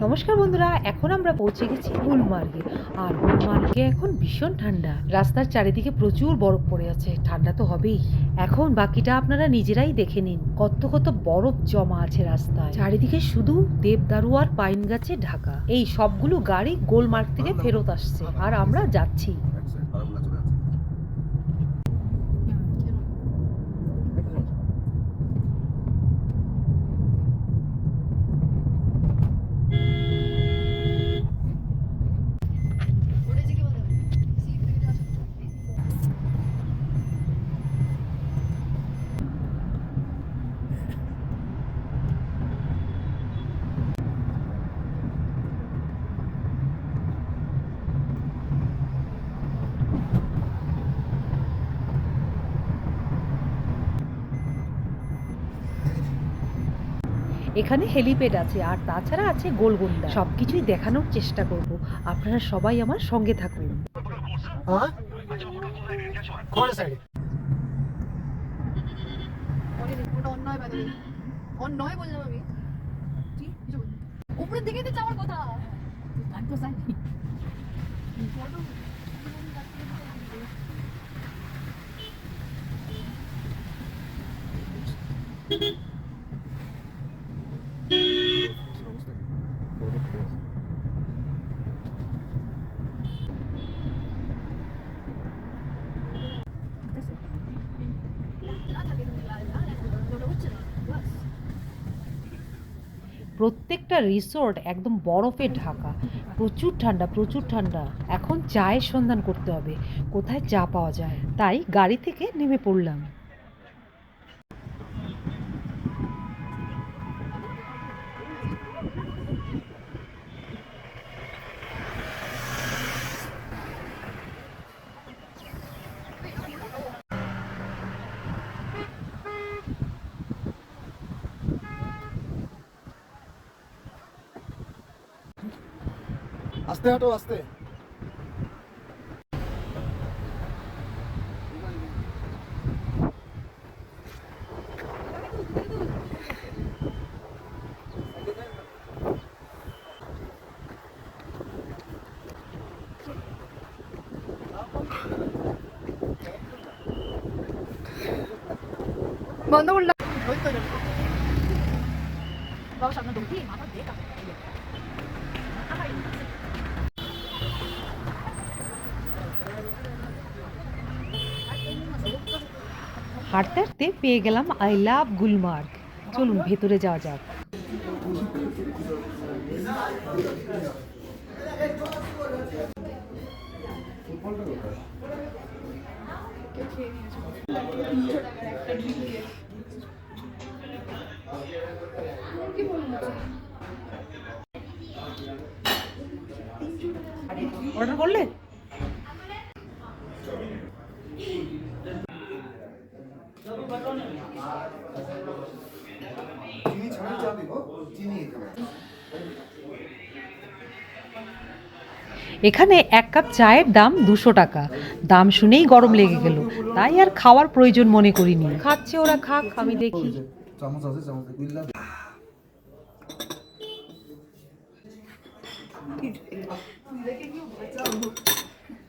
নমস্কার বন্ধুরা, এখন আমরা পৌঁছে গেছি গুলমার্গে। আর গুলমার্গে এখন ভীষণ ঠান্ডা, রাস্তার চারিদিকে প্রচুর বরফ পড়ে আছে, ঠান্ডা তো হবেই। এখন বাকিটা আপনারা নিজেরাই দেখে নিন, কত কত বরফ জমা আছে রাস্তায়, চারিদিকে শুধু দেবদারু আর পাইন গাছে ঢাকা। এই সবগুলো গাড়ি গোলমার্গ থেকে ফেরত আসছে আর আমরা যাচ্ছি। এখানে হেলিপ্যাড আছে আর তাছাড়া আছে গোলগোন্ডা, সবকিছুই দেখানোর চেষ্টা করব। আপনারা সবাই আমার সঙ্গে থাকুন। উপরের দিকে তো যাওয়ার কথা। প্রত্যেকটা রিসোর্ট একদম বরফে ঢাকা, প্রচুর ঠান্ডা প্রচুর ঠান্ডা। এখন চায়ের সন্ধান করতে হবে, কোথায় চা পাওয়া যায়, তাই গাড়ি থেকে নেমে পড়লাম। আস্তে হাঁটো, আস্তে। বন্ধ করলাম। বাবা সামনে ঢুকি মাথা দেখা। হাঁটতে হাঁটতে পেয়ে গেলাম আই লাভ গুলমার্গ। চলুন ভেতরে যাওয়া যাক। অর্ডার করলে? চিনি ছাড়া চা দিব, চিনি এখানে। এখানে এক কাপ চায়ের দাম 200 টাকা। দাম শুনেই গরম লেগে গেল, তাই আর খাওয়ার প্রয়োজন মনে করিনি। খাচ্ছে ওরা, খাক, আমি দেখি। চামচ আছে, চামচ বিল্লা।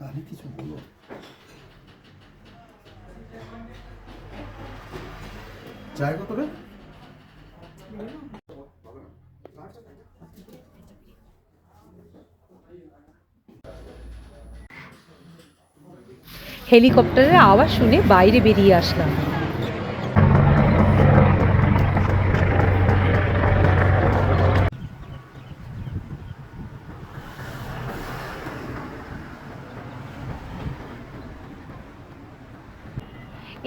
আমি কিছু বলবো? চায় কত রে? হেলিকপ্টারের আওয়াজ শুনে বাইরে বেরিয়ে আসলাম।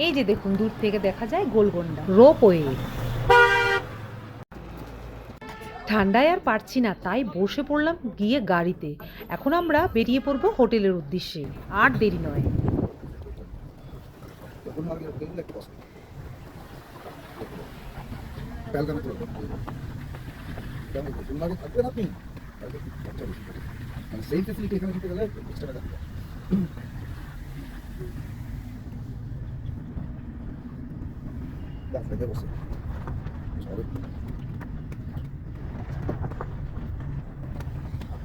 এই যে দেখুন, দূর থেকে দেখা যায় গোলগোন্ডা রোপওয়ে। ঠান্ডায় আর পারছি না, তাই বসে পড়লাম গিয়ে গাড়িতে। এখন আমরা বেরিয়ে পড়বো হোটেলের উদ্দেশ্যে, আর দেরি নয়। সেই ফেসিলিটি এখানে দিতে গেলে এক্সট্রা টাকা দিতে বসে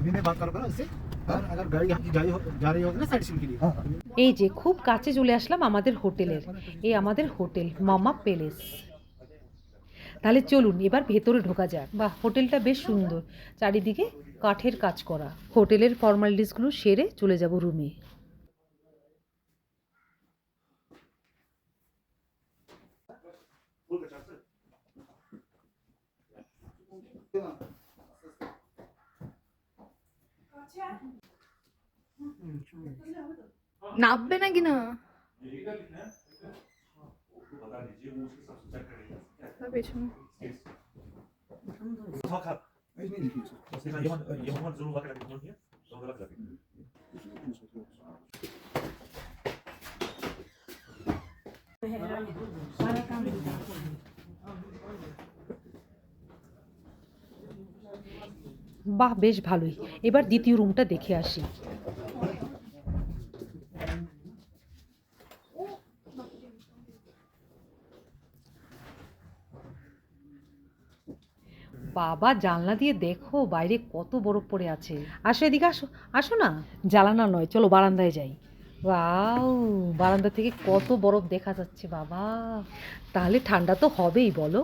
अभी मैं बात करूँगा ना उससे, और अगर गाड़ी आपकी जा रही होगी ना साइड सीन के लिए। हाँ এই যে খুব কাছে চলে আসলাম আমাদের হোটেলের। এই আমাদের হোটেল মামা প্যালেস। তাহলে চলুন এবার ভেতরে ঢোকা যাক। বাহ, হোটেলটা বেশ সুন্দর, চারিদিকে কাঠের কাজ করা। হোটেলের ফর্মালিটিসগুলো সেরে চলে যাব রুমে। নামবে নাকি না পেছনে इसमें लिखी है। ये मोहम्मद जरूर वाकई लगे मोहम्मद तो गलत लगे বাহ, বেশ ভালোই। এবার দ্বিতীয় রুমটা দেখে আসি। বাবা, জানলা দিয়ে দেখো বাইরে কত বরফ পড়ে আছে। আসো এদিকে, আসো আসো না। জানালা নয়, চলো বারান্দায় যাই। ওয়াও, বারান্দা থেকে কত বরফ দেখা যাচ্ছে বাবা। তাহলে ঠান্ডা তো হবেই বলো।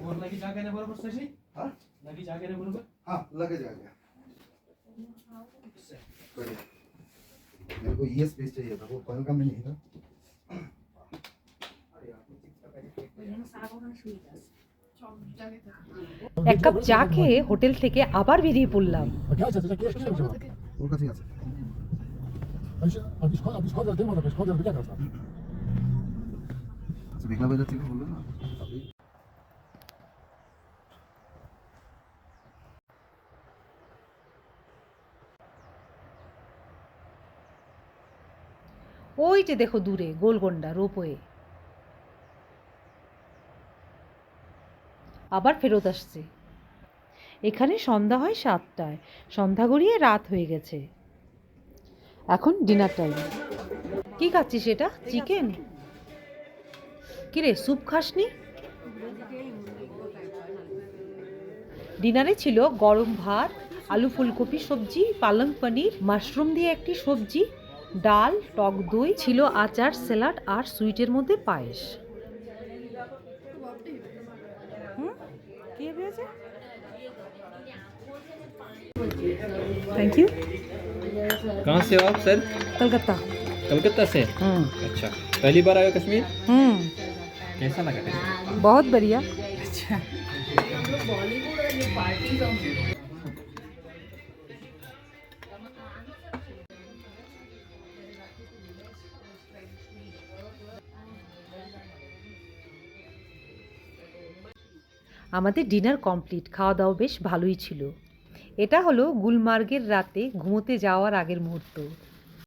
और लगी जाके ने बरोबर सही? हां लगी जाके ने बरोबर? हां लगे जाके। बढ़िया। मेरे को ये स्पेस चाहिए था, वो पहलगाम में नहीं था। এক কাপ চা খেয়ে হোটেল থেকে আবার বেরিয়ে পড়লাম। ওর কাছে আছে। বিকলা বাজার থেকে বললো না। ওই যে দেখো দূরে গোলগন্ডা রোপওয়ে। আবার ফেরত আসছে। এখানে সন্ধ্যা হয় 7টায়, সন্ধ্যা গড়িয়ে রাত হয়ে গেছে। এখন ডিনার টাইম। কি খাচ্ছিস এটা? চিকেন? কিরে, স্যুপ খাসনি? ডিনারে ছিল গরম ভাত, আলু ফুলকপি সবজি, পালং পনির, মাশরুম দিয়ে একটি সবজি, ডাল, টক দই, ছিল আচার, স্যালাড আর সুইটের মধ্যে পায়েস। Thank you. कहाँ से हो आप सर? कलकत्ता। कलकत्ता से? अच्छा, पहली बार आए हो कश्मीर? कैसा लगा कश्मीर? बहुत बढ़िया। আমাদের ডিনার কমপ্লিট, খাওয়া দাওয়া বেশ ভালোই ছিল। এটা হলো গুলমার্গের রাতে ঘুমোতে যাওয়ার আগের মুহূর্ত।